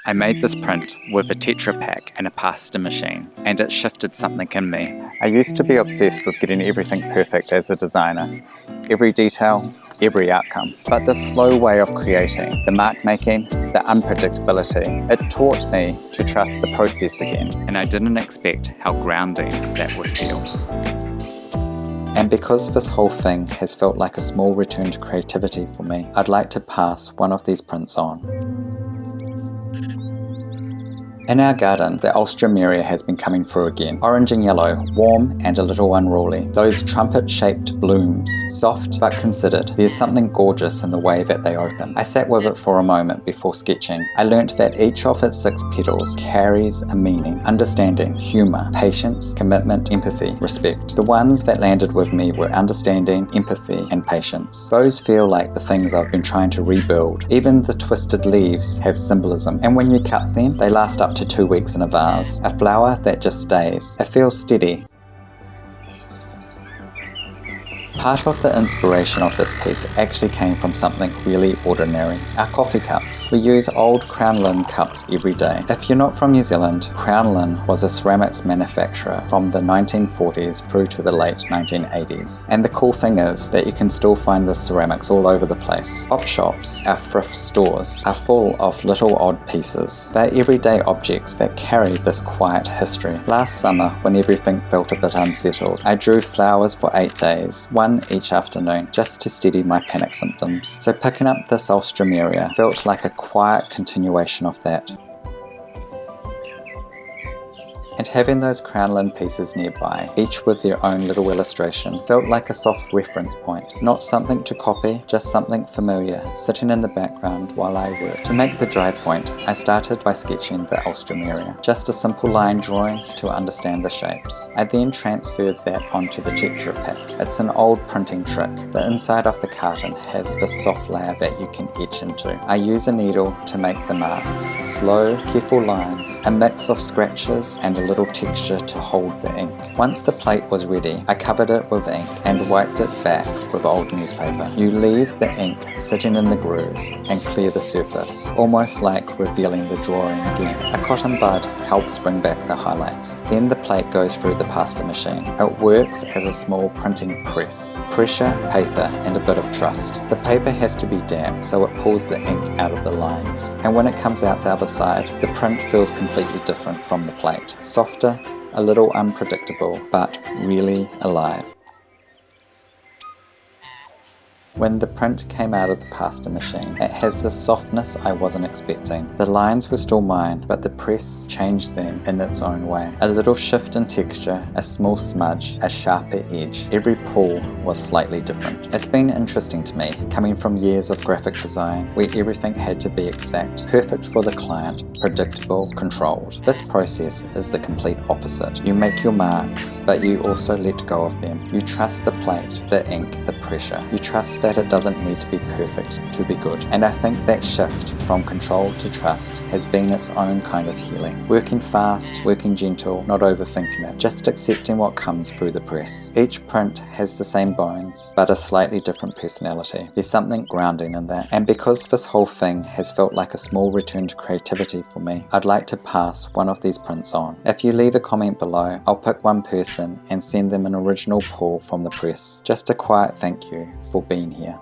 I made this print with a Tetra Pak and a pasta machine, and it shifted something in me. I used to be obsessed with getting everything perfect as a designer, every detail, every outcome. But this slow way of creating, the mark making, the unpredictability, it taught me to trust the process again, and I didn't expect how grounding that would feel. And because this whole thing has felt like a small return to creativity for me, I'd like to pass one of these prints on. In our garden, the Alstroemeria has been coming through again. Orange and yellow, warm and a little unruly. Those trumpet-shaped blooms, soft but considered. There's something gorgeous in the way that they open. I sat with it for a moment before sketching. I learnt that each of its 6 petals carries a meaning, understanding, humour, patience, commitment, empathy, respect. The ones that landed with me were understanding, empathy and patience. Those feel like the things I've been trying to rebuild. Even the twisted leaves have symbolism, and when you cut them, they last up to 2 weeks in a vase. A flower that just stays. It feels steady. Part of the inspiration of this piece actually came from something really ordinary. Our coffee cups. We use old Crown Lynn cups every day. If you're not from New Zealand, Crown Lynn was a ceramics manufacturer from the 1940s through to the late 1980s. And the cool thing is that you can still find the ceramics all over the place. Op shops, our thrift stores, are full of little odd pieces. They're everyday objects that carry this quiet history. Last summer, when everything felt a bit unsettled, I drew flowers for 8 days. One each afternoon, just to steady my panic symptoms. So picking up this Alstroemeria felt like a quiet continuation of that. And having those Crown Lynn pieces nearby, each with their own little illustration, felt like a soft reference point. Not something to copy, just something familiar, sitting in the background while I worked. To make the dry point, I started by sketching the Alstroemeria. Just a simple line drawing to understand the shapes. I then transferred that onto the Tetra Pak. It's an old printing trick. The inside of the carton has this soft layer that you can etch into. I use a needle to make the marks. Slow, careful lines, a mix of scratches and a little texture to hold the ink. Once the plate was ready, I covered it with ink and wiped it back with old newspaper. You leave the ink sitting in the grooves and clear the surface, almost like revealing the drawing again. A cotton bud helps bring back the highlights. Then the plate goes through the pasta machine. It works as a small printing press. Pressure, paper, and a bit of trust. The paper has to be damp so it pulls the ink out of the lines. And when it comes out the other side, the print feels completely different from the plate. Softer, a little unpredictable, but really alive. When the print came out of the pasta machine, it has this softness I wasn't expecting. The lines were still mine, but the press changed them in its own way. A little shift in texture, a small smudge, a sharper edge. Every pull was slightly different. It's been interesting to me, coming from years of graphic design, where everything had to be exact, perfect for the client, predictable, controlled. This process is the complete opposite. You make your marks, but you also let go of them. You trust the plate, the ink, the pressure. You trust that it doesn't need to be perfect to be good. And I think that shift from control to trust has been its own kind of healing. Working fast, working gentle, not overthinking it, just accepting what comes through the press. Each print has the same bones, but a slightly different personality. There's something grounding in that. And because this whole thing has felt like a small return to creativity for me, I'd like to pass one of these prints on. If you leave a comment below, I'll pick one person and send them an original pull from the press. Just a quiet thank you for being here.